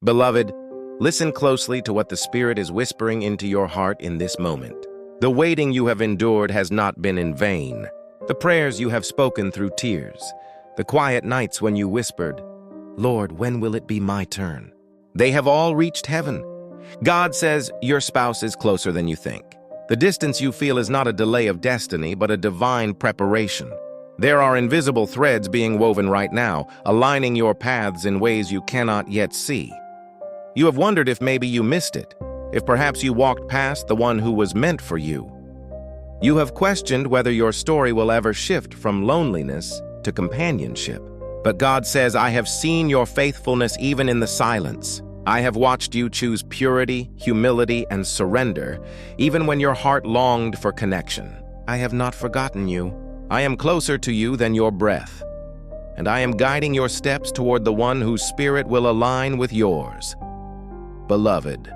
Beloved, listen closely to what the Spirit is whispering into your heart in this moment. The waiting you have endured has not been in vain. The prayers you have spoken through tears, the quiet nights when you whispered, "Lord, when will it be my turn?" They have all reached heaven. God says your spouse is closer than you think. The distance you feel is not a delay of destiny, but a divine preparation. There are invisible threads being woven right now, aligning your paths in ways you cannot yet see. You have wondered if maybe you missed it, if perhaps you walked past the one who was meant for you. You have questioned whether your story will ever shift from loneliness to companionship. But God says, "I have seen your faithfulness even in the silence. I have watched you choose purity, humility, and surrender, even when your heart longed for connection. I have not forgotten you. I am closer to you than your breath, and I am guiding your steps toward the one whose spirit will align with yours." Beloved,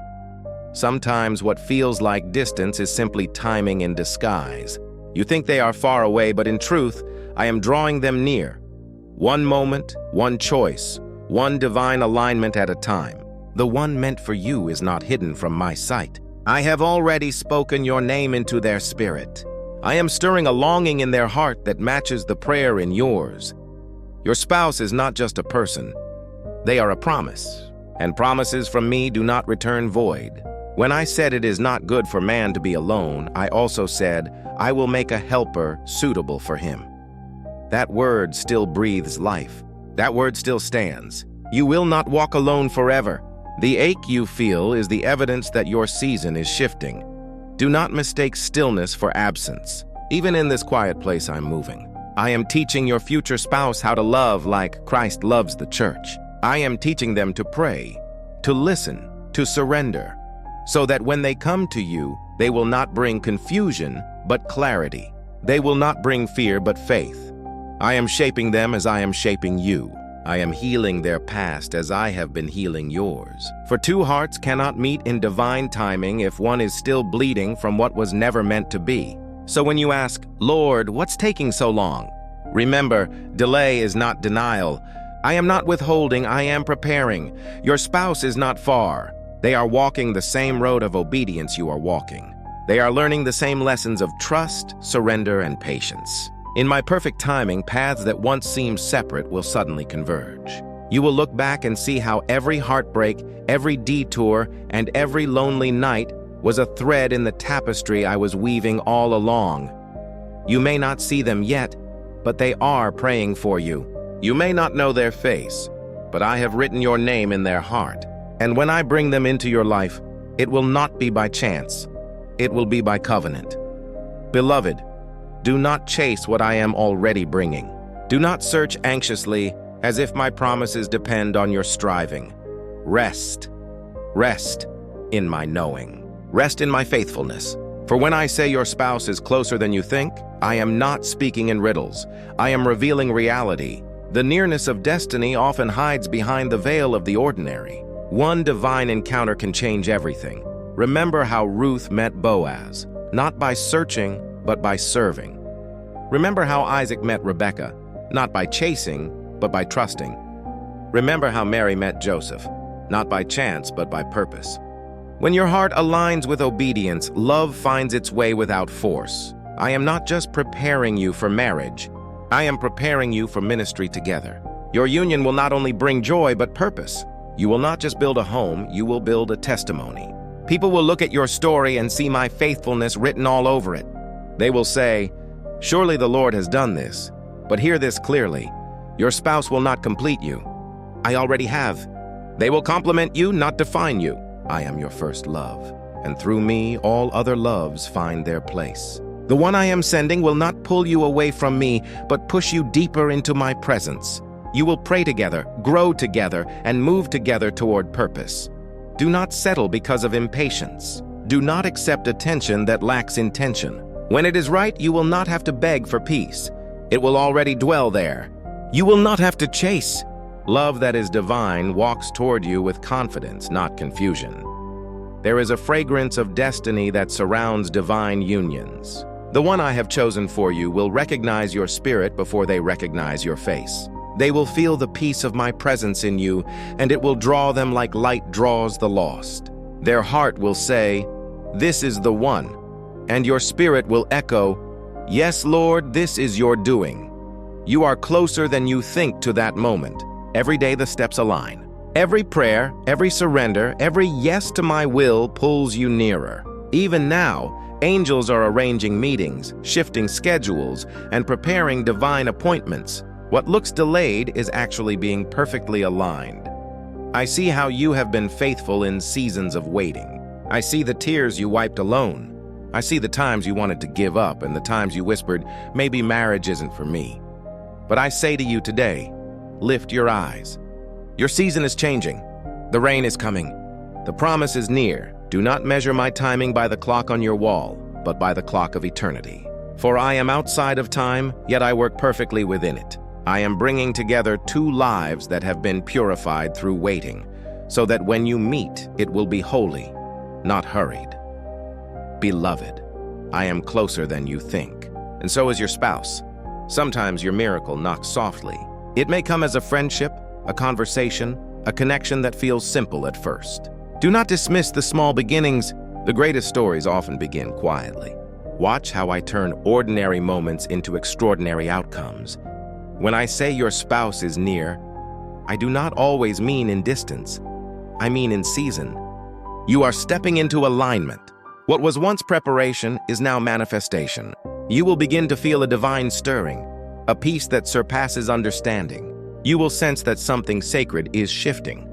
sometimes what feels like distance is simply timing in disguise. You think they are far away, but in truth, I am drawing them near. One moment, one choice, one divine alignment at a time. The one meant for you is not hidden from my sight. I have already spoken your name into their spirit. I am stirring a longing in their heart that matches the prayer in yours. Your spouse is not just a person. They are a promise, and promises from me do not return void. When I said it is not good for man to be alone, I also said, I will make a helper suitable for him. That word still breathes life. That word still stands. You will not walk alone forever. The ache you feel is the evidence that your season is shifting. Do not mistake stillness for absence. Even in this quiet place I'm moving. I am teaching your future spouse how to love like Christ loves the church. I am teaching them to pray, to listen, to surrender, so that when they come to you, they will not bring confusion, but clarity. They will not bring fear, but faith. I am shaping them as I am shaping you. I am healing their past as I have been healing yours. For two hearts cannot meet in divine timing if one is still bleeding from what was never meant to be. So when you ask, "Lord, what's taking so long?" remember, delay is not denial. I am not withholding, I am preparing. Your spouse is not far. They are walking the same road of obedience you are walking. They are learning the same lessons of trust, surrender, and patience. In my perfect timing, paths that once seemed separate will suddenly converge. You will look back and see how every heartbreak, every detour, and every lonely night was a thread in the tapestry I was weaving all along. You may not see them yet, but they are praying for you. You may not know their face, but I have written your name in their heart. And when I bring them into your life, it will not be by chance. It will be by covenant. Beloved, do not chase what I am already bringing. Do not search anxiously as if my promises depend on your striving. Rest. Rest in my knowing. Rest in my faithfulness. For when I say your spouse is closer than you think, I am not speaking in riddles. I am revealing reality. The nearness of destiny often hides behind the veil of the ordinary. One divine encounter can change everything. Remember how Ruth met Boaz, not by searching, but by serving. Remember how Isaac met Rebekah, not by chasing, but by trusting. Remember how Mary met Joseph, not by chance, but by purpose. When your heart aligns with obedience, love finds its way without force. I am not just preparing you for marriage. I am preparing you for ministry together. Your union will not only bring joy, but purpose. You will not just build a home, you will build a testimony. People will look at your story and see my faithfulness written all over it. They will say, "Surely the Lord has done this." But hear this clearly, your spouse will not complete you. I already have. They will complement you, not define you. I am your first love, and through me all other loves find their place. The one I am sending will not pull you away from me, but push you deeper into my presence. You will pray together, grow together, and move together toward purpose. Do not settle because of impatience. Do not accept attention that lacks intention. When it is right, you will not have to beg for peace. It will already dwell there. You will not have to chase. Love that is divine walks toward you with confidence, not confusion. There is a fragrance of destiny that surrounds divine unions. The one I have chosen for you will recognize your spirit before they recognize your face. They will feel the peace of my presence in you, and it will draw them like light draws the lost. Their heart will say, "This is the one," and your spirit will echo, "Yes, Lord, this is your doing." You are closer than you think to that moment. Every day the steps align. Every prayer, every surrender, every yes to my will pulls you nearer. Even now, angels are arranging meetings, shifting schedules, and preparing divine appointments. What looks delayed is actually being perfectly aligned. I see how you have been faithful in seasons of waiting. I see the tears you wiped alone. I see the times you wanted to give up and the times you whispered, "Maybe marriage isn't for me." But I say to you today, lift your eyes. Your season is changing. The rain is coming. The promise is near. Do not measure my timing by the clock on your wall, but by the clock of eternity. For I am outside of time, yet I work perfectly within it. I am bringing together two lives that have been purified through waiting, so that when you meet, it will be holy, not hurried. Beloved, I am closer than you think, and so is your spouse. Sometimes your miracle knocks softly. It may come as a friendship, a conversation, a connection that feels simple at first. Do not dismiss the small beginnings. The greatest stories often begin quietly. Watch how I turn ordinary moments into extraordinary outcomes. When I say your spouse is near, I do not always mean in distance. I mean in season. You are stepping into alignment. What was once preparation is now manifestation. You will begin to feel a divine stirring, a peace that surpasses understanding. You will sense that something sacred is shifting.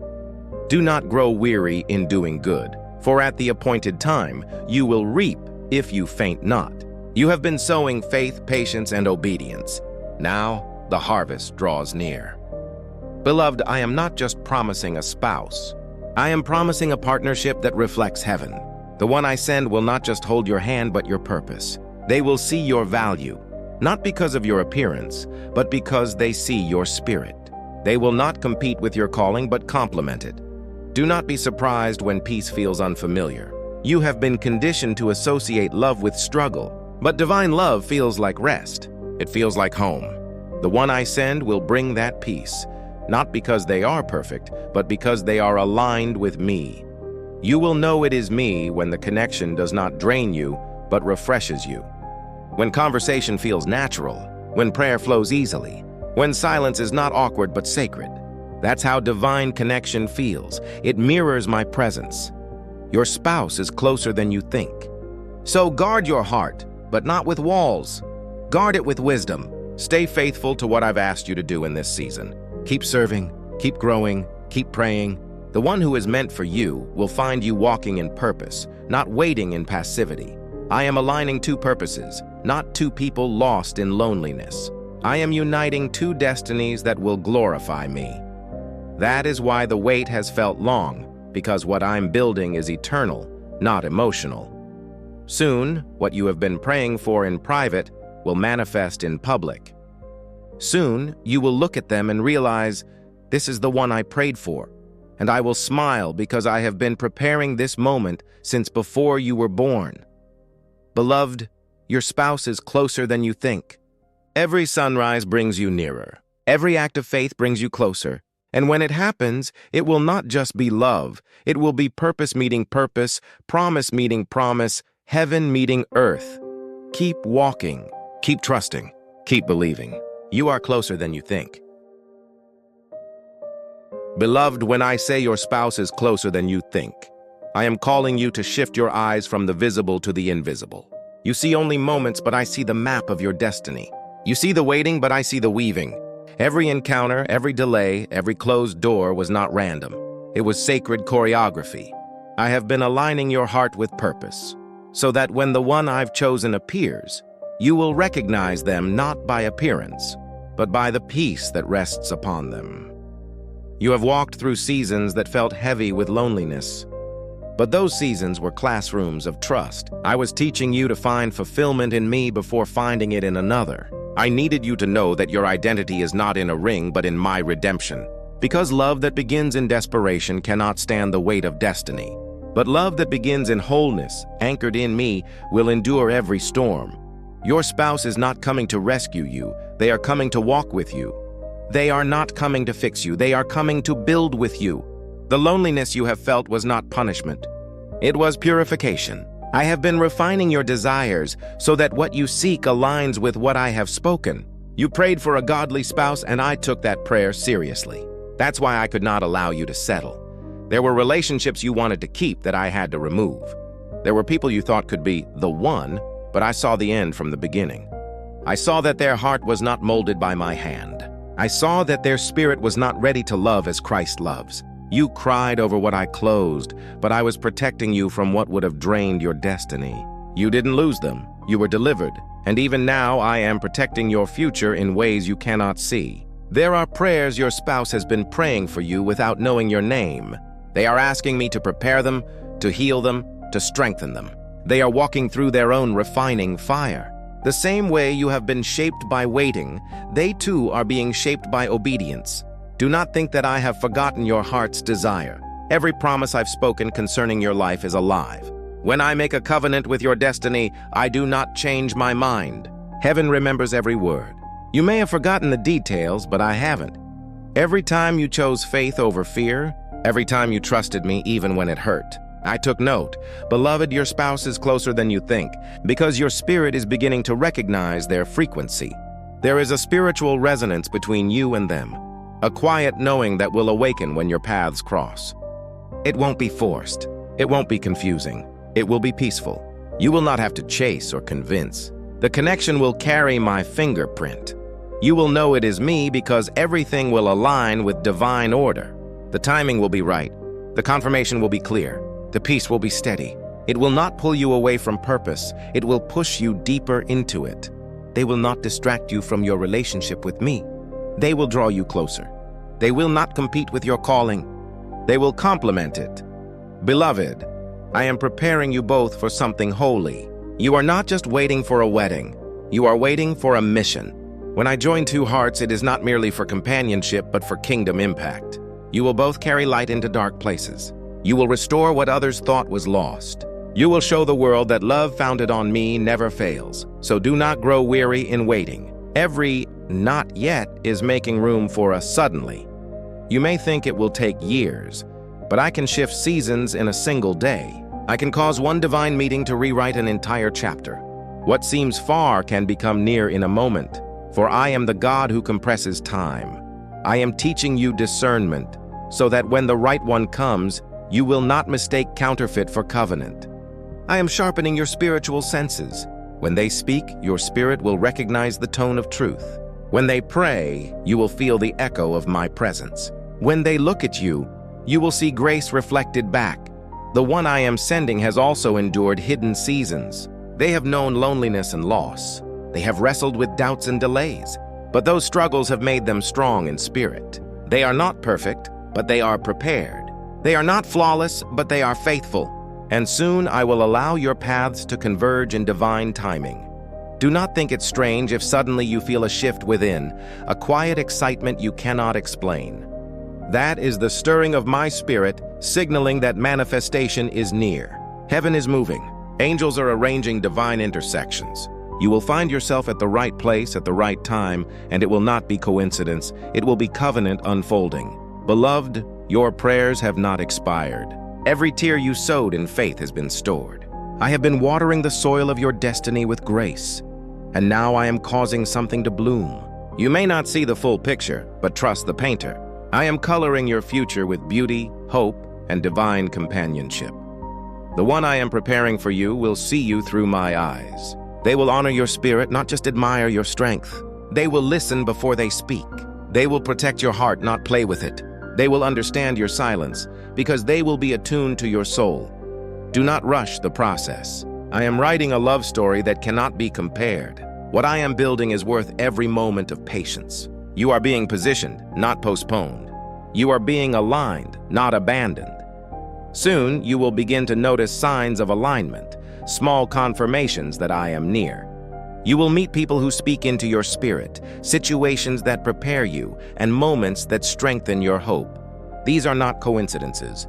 Do not grow weary in doing good, for at the appointed time you will reap if you faint not. You have been sowing faith, patience, and obedience. Now the harvest draws near. Beloved, I am not just promising a spouse. I am promising a partnership that reflects heaven. The one I send will not just hold your hand, but your purpose. They will see your value, not because of your appearance, but because they see your spirit. They will not compete with your calling, but complement it. Do not be surprised when peace feels unfamiliar. You have been conditioned to associate love with struggle, but divine love feels like rest. It feels like home. The one I send will bring that peace, not because they are perfect, but because they are aligned with me. You will know it is me when the connection does not drain you, but refreshes you. When conversation feels natural, when prayer flows easily, when silence is not awkward but sacred. That's how divine connection feels. It mirrors my presence. Your spouse is closer than you think. So guard your heart, but not with walls. Guard it with wisdom. Stay faithful to what I've asked you to do in this season. Keep serving, keep growing, keep praying. The one who is meant for you will find you walking in purpose, not waiting in passivity. I am aligning two purposes, not two people lost in loneliness. I am uniting two destinies that will glorify me. That is why the wait has felt long, because what I'm building is eternal, not emotional. Soon, what you have been praying for in private will manifest in public. Soon, you will look at them and realize, this is the one I prayed for, and I will smile because I have been preparing this moment since before you were born. Beloved, your spouse is closer than you think. Every sunrise brings you nearer. Every act of faith brings you closer. And when it happens, it will not just be love. It will be purpose meeting purpose, promise meeting promise, heaven meeting earth. Keep walking, keep trusting, keep believing. You are closer than you think. Beloved, when I say your spouse is closer than you think, I am calling you to shift your eyes from the visible to the invisible. You see only moments, but I see the map of your destiny. You see the waiting, but I see the weaving. Every encounter, every delay, every closed door was not random. It was sacred choreography. I have been aligning your heart with purpose, so that when the one I've chosen appears, you will recognize them not by appearance, but by the peace that rests upon them. You have walked through seasons that felt heavy with loneliness, but those seasons were classrooms of trust. I was teaching you to find fulfillment in me before finding it in another. I needed you to know that your identity is not in a ring, but in my redemption. Because love that begins in desperation cannot stand the weight of destiny. But love that begins in wholeness, anchored in me, will endure every storm. Your spouse is not coming to rescue you. They are coming to walk with you. They are not coming to fix you. They are coming to build with you. The loneliness you have felt was not punishment. It was purification. I have been refining your desires so that what you seek aligns with what I have spoken. You prayed for a godly spouse, and I took that prayer seriously. That's why I could not allow you to settle. There were relationships you wanted to keep that I had to remove. There were people you thought could be the one, but I saw the end from the beginning. I saw that their heart was not molded by my hand. I saw that their spirit was not ready to love as Christ loves. You cried over what I closed, but I was protecting you from what would have drained your destiny. You didn't lose them. You were delivered. And even now, I am protecting your future in ways you cannot see. There are prayers your spouse has been praying for you without knowing your name. They are asking me to prepare them, to heal them, to strengthen them. They are walking through their own refining fire. The same way you have been shaped by waiting, they too are being shaped by obedience. Do not think that I have forgotten your heart's desire. Every promise I've spoken concerning your life is alive. When I make a covenant with your destiny, I do not change my mind. Heaven remembers every word. You may have forgotten the details, but I haven't. Every time you chose faith over fear, every time you trusted me even when it hurt, I took note. Beloved, your spouse is closer than you think, because your spirit is beginning to recognize their frequency. There is a spiritual resonance between you and them, a quiet knowing that will awaken when your paths cross. It won't be forced. It won't be confusing. It will be peaceful. You will not have to chase or convince. The connection will carry my fingerprint. You will know it is me because everything will align with divine order. The timing will be right. The confirmation will be clear. The peace will be steady. It will not pull you away from purpose. It will push you deeper into it. They will not distract you from your relationship with me. They will draw you closer. They will not compete with your calling. They will complement it. Beloved, I am preparing you both for something holy. You are not just waiting for a wedding. You are waiting for a mission. When I join two hearts, it is not merely for companionship, but for kingdom impact. You will both carry light into dark places. You will restore what others thought was lost. You will show the world that love founded on me never fails. So do not grow weary in waiting. Every not yet is making room for a suddenly. You may think it will take years, but I can shift seasons in a single day. I can cause one divine meeting to rewrite an entire chapter. What seems far can become near in a moment, for I am the God who compresses time. I am teaching you discernment, so that when the right one comes, you will not mistake counterfeit for covenant. I am sharpening your spiritual senses. When they speak, your spirit will recognize the tone of truth. When they pray, you will feel the echo of my presence. When they look at you, you will see grace reflected back. The one I am sending has also endured hidden seasons. They have known loneliness and loss. They have wrestled with doubts and delays, but those struggles have made them strong in spirit. They are not perfect, but they are prepared. They are not flawless, but they are faithful. And soon I will allow your paths to converge in divine timing. Do not think it strange if suddenly you feel a shift within, a quiet excitement you cannot explain. That is the stirring of my spirit, signaling that manifestation is near. Heaven is moving. Angels are arranging divine intersections. You will find yourself at the right place at the right time, and it will not be coincidence. It will be covenant unfolding. Beloved, your prayers have not expired. Every tear you sowed in faith has been stored. I have been watering the soil of your destiny with grace, and now I am causing something to bloom. You may not see the full picture, but trust the painter. I am coloring your future with beauty, hope, and divine companionship. The one I am preparing for you will see you through my eyes. They will honor your spirit, not just admire your strength. They will listen before they speak. They will protect your heart, not play with it. They will understand your silence, because they will be attuned to your soul. Do not rush the process. I am writing a love story that cannot be compared. What I am building is worth every moment of patience. You are being positioned, not postponed. You are being aligned, not abandoned. Soon, you will begin to notice signs of alignment, small confirmations that I am near. You will meet people who speak into your spirit, situations that prepare you, and moments that strengthen your hope. These are not coincidences.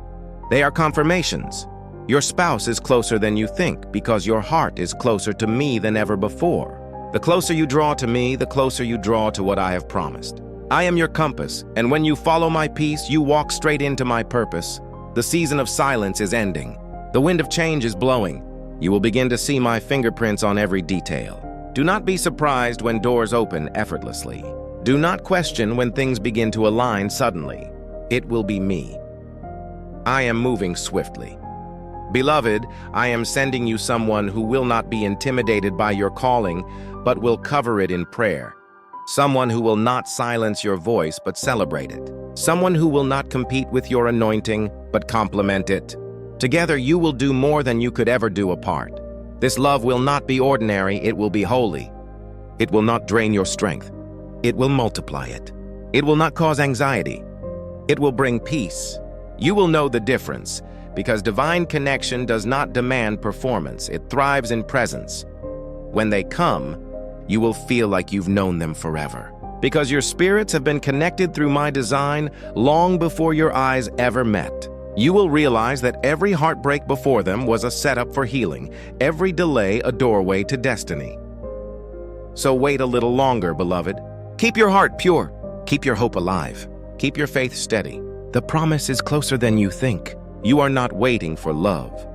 They are confirmations. Your spouse is closer than you think because your heart is closer to me than ever before. The closer you draw to me, the closer you draw to what I have promised. I am your compass, and when you follow my peace, you walk straight into my purpose. The season of silence is ending. The wind of change is blowing. You will begin to see my fingerprints on every detail. Do not be surprised when doors open effortlessly. Do not question when things begin to align suddenly. It will be me. I am moving swiftly. Beloved, I am sending you someone who will not be intimidated by your calling, but will cover it in prayer. Someone who will not silence your voice, but celebrate it. Someone who will not compete with your anointing, but complement it. Together, you will do more than you could ever do apart. This love will not be ordinary, it will be holy. It will not drain your strength. It will multiply it. It will not cause anxiety. It will bring peace. You will know the difference, because divine connection does not demand performance, it thrives in presence. When they come, you will feel like you've known them forever, because your spirits have been connected through my design long before your eyes ever met. You will realize that every heartbreak before them was a setup for healing, every delay a doorway to destiny. So wait a little longer, beloved. Keep your heart pure. Keep your hope alive. Keep your faith steady. The promise is closer than you think. You are not waiting for love.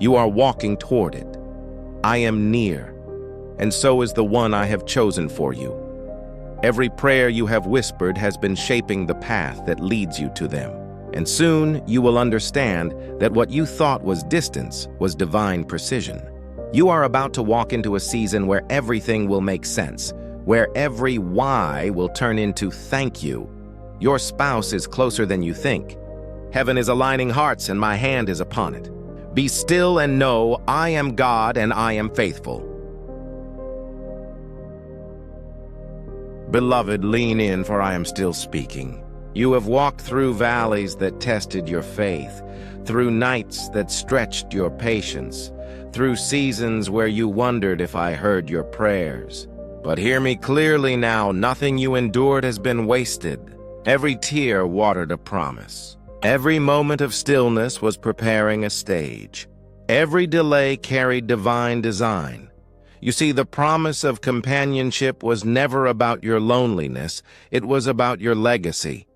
You are walking toward it. I am near, and so is the one I have chosen for you. Every prayer you have whispered has been shaping the path that leads you to them. And soon you will understand that what you thought was distance was divine precision. You are about to walk into a season where everything will make sense, where every why will turn into thank you. Your spouse is closer than you think. Heaven is aligning hearts and my hand is upon it. Be still and know I am God and I am faithful. Beloved, lean in, for I am still speaking. You have walked through valleys that tested your faith, through nights that stretched your patience, through seasons where you wondered if I heard your prayers. But hear me clearly now, nothing you endured has been wasted. Every tear watered a promise. Every moment of stillness was preparing a stage. Every delay carried divine design. You see, the promise of companionship was never about your loneliness, it was about your legacy.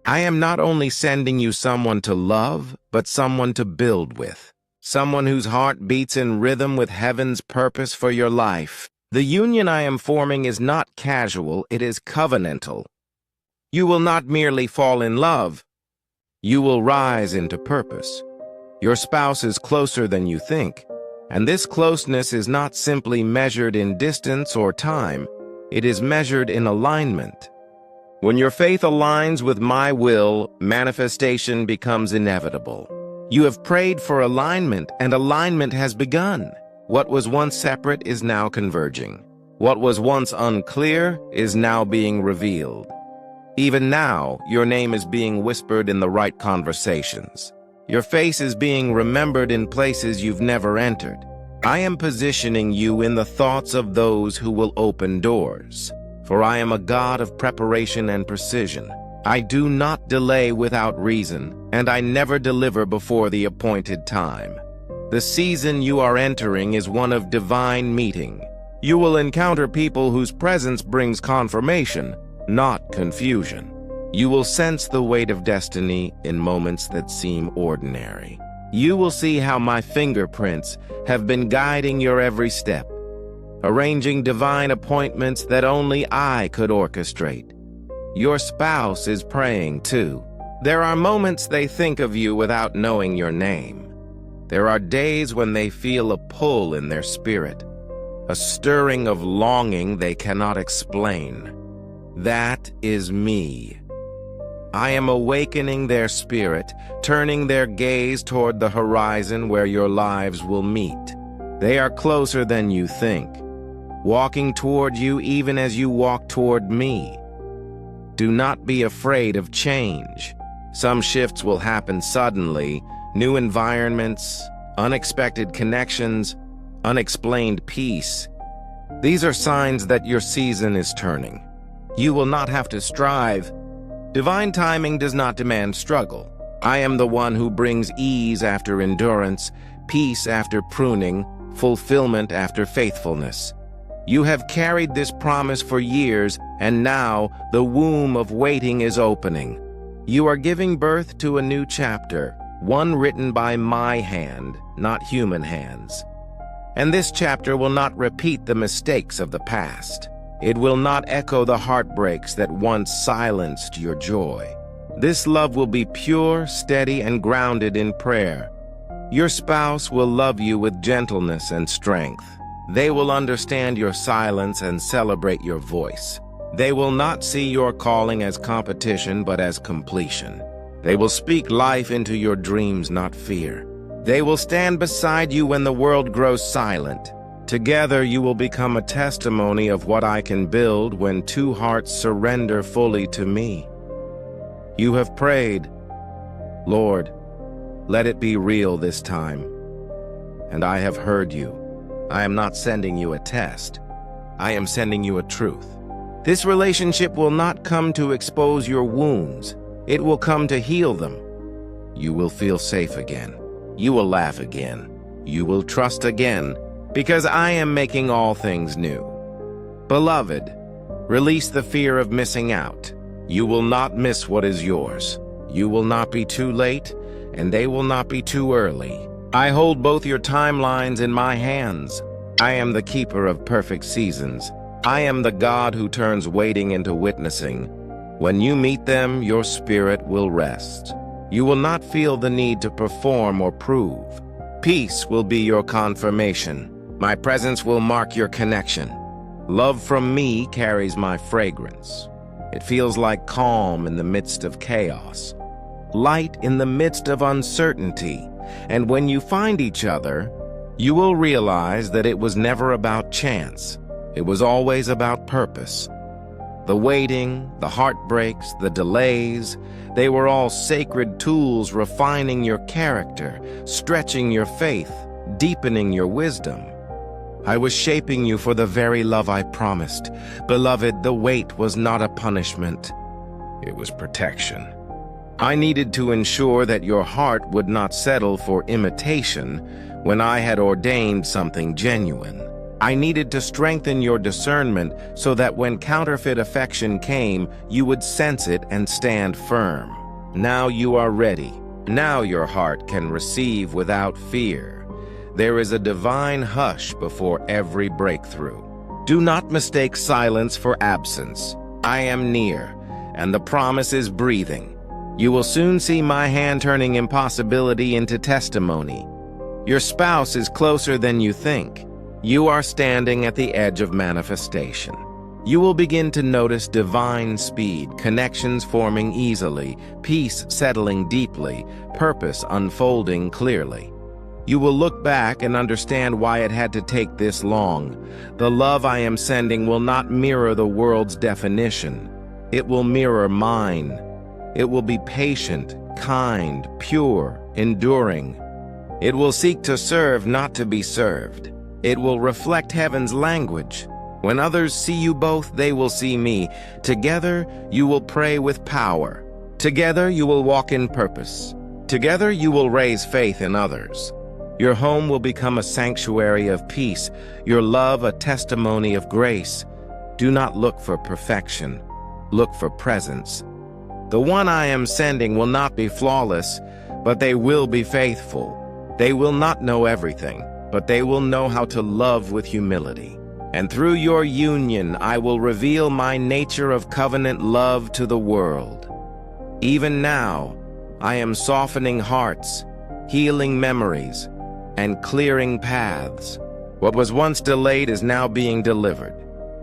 I am not only sending you someone to love, but someone to build with. Someone whose heart beats in rhythm with heaven's purpose for your life. The union I am forming is not casual, it is covenantal. You will not merely fall in love, you will rise into purpose. Your spouse is closer than you think, and this closeness is not simply measured in distance or time, it is measured in alignment. When your faith aligns with my will, manifestation becomes inevitable. You have prayed for alignment, and alignment has begun. What was once separate is now converging. What was once unclear is now being revealed. Even now, your name is being whispered in the right conversations. Your face is being remembered in places you've never entered. I am positioning you in the thoughts of those who will open doors. For I am a God of preparation and precision. I do not delay without reason, and I never deliver before the appointed time. The season you are entering is one of divine meeting. You will encounter people whose presence brings confirmation, not confusion. You will sense the weight of destiny in moments that seem ordinary. You will see how my fingerprints have been guiding your every step, arranging divine appointments that only I could orchestrate. Your spouse is praying too. There are moments they think of you without knowing your name. There are days when they feel a pull in their spirit, a stirring of longing they cannot explain. That is me. I am awakening their spirit, turning their gaze toward the horizon where your lives will meet. They are closer than you think, walking toward you even as you walk toward me. Do not be afraid of change. Some shifts will happen suddenly, new environments, unexpected connections, unexplained peace. These are signs that your season is turning. You will not have to strive. Divine timing does not demand struggle. I am the one who brings ease after endurance, peace after pruning, fulfillment after faithfulness. You have carried this promise for years, and now the womb of waiting is opening. You are giving birth to a new chapter, one written by my hand, not human hands. And this chapter will not repeat the mistakes of the past. It will not echo the heartbreaks that once silenced your joy. This love will be pure, steady, and grounded in prayer. Your spouse will love you with gentleness and strength. They will understand your silence and celebrate your voice. They will not see your calling as competition, but as completion. They will speak life into your dreams, not fear. They will stand beside you when the world grows silent. Together you will become a testimony of what I can build when two hearts surrender fully to me. You have prayed, Lord, let it be real this time. And I have heard you. I am not sending you a test. I am sending you a truth. This relationship will not come to expose your wounds. It will come to heal them. You will feel safe again. You will laugh again. You will trust again, because I am making all things new. Beloved, release the fear of missing out. You will not miss what is yours. You will not be too late, and they will not be too early. I hold both your timelines in my hands. I am the keeper of perfect seasons. I am the God who turns waiting into witnessing. When you meet them, your spirit will rest. You will not feel the need to perform or prove. Peace will be your confirmation. My presence will mark your connection. Love from me carries my fragrance. It feels like calm in the midst of chaos, light in the midst of uncertainty. And when you find each other, you will realize that it was never about chance. It was always about purpose. The waiting, the heartbreaks, the delays, they were all sacred tools refining your character, stretching your faith, deepening your wisdom. I was shaping you for the very love I promised. Beloved, the wait was not a punishment. It was protection. I needed to ensure that your heart would not settle for imitation when I had ordained something genuine. I needed to strengthen your discernment so that when counterfeit affection came, you would sense it and stand firm. Now you are ready. Now your heart can receive without fear. There is a divine hush before every breakthrough. Do not mistake silence for absence. I am near, and the promise is breathing. You will soon see my hand turning impossibility into testimony. Your spouse is closer than you think. You are standing at the edge of manifestation. You will begin to notice divine speed, connections forming easily, peace settling deeply, purpose unfolding clearly. You will look back and understand why it had to take this long. The love I am sending will not mirror the world's definition. It will mirror mine. It will be patient, kind, pure, enduring. It will seek to serve, not to be served. It will reflect heaven's language. When others see you both, they will see me. Together, you will pray with power. Together, you will walk in purpose. Together, you will raise faith in others. Your home will become a sanctuary of peace, your love a testimony of grace. Do not look for perfection. Look for presence. The one I am sending will not be flawless, but they will be faithful. They will not know everything, but they will know how to love with humility. And through your union, I will reveal my nature of covenant love to the world. Even now, I am softening hearts, healing memories, and clearing paths. What was once delayed is now being delivered.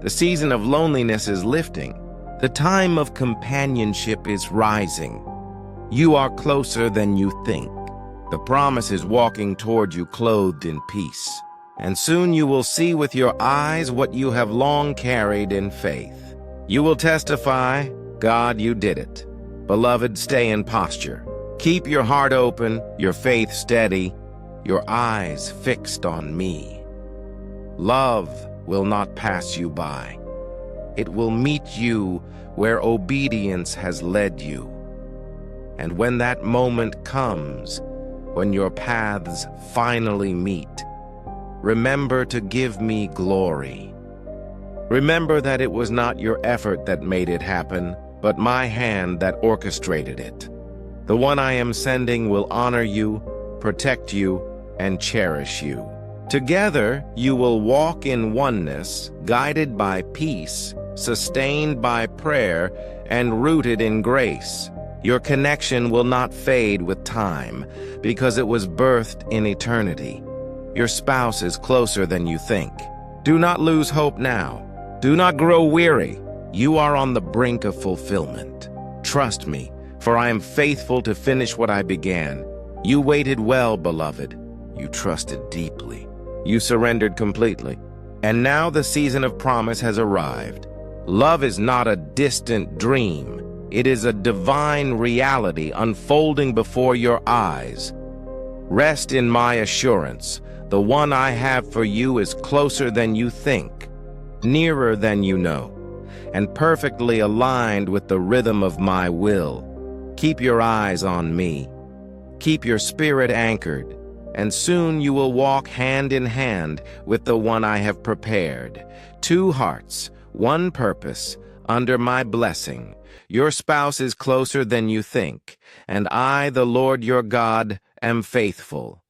The season of loneliness is lifting. The time of companionship is rising. You are closer than you think. The promise is walking toward you clothed in peace. And soon you will see with your eyes what you have long carried in faith. You will testify, God, you did it. Beloved, stay in posture. Keep your heart open, your faith steady, your eyes fixed on me. Love will not pass you by. It will meet you where obedience has led you. And when that moment comes, when your paths finally meet, remember to give me glory. Remember that it was not your effort that made it happen, but my hand that orchestrated it. The one I am sending will honor you, protect you, and cherish you. Together, you will walk in oneness, guided by peace, sustained by prayer, and rooted in grace. Your connection will not fade with time, because it was birthed in eternity. Your spouse is closer than you think. Do not lose hope now. Do not grow weary. You are on the brink of fulfillment. Trust me, for I am faithful to finish what I began. You waited well, beloved. You trusted deeply. You surrendered completely. And now the season of promise has arrived. Love is not a distant dream. It is a divine reality unfolding before your eyes. Rest in my assurance. The one I have for you is closer than you think, nearer than you know, and perfectly aligned with the rhythm of my will. Keep your eyes on me. Keep your spirit anchored, and soon you will walk hand in hand with the one I have prepared. Two hearts, one purpose, under my blessing. Your spouse is closer than you think, and I, the Lord your God, am faithful.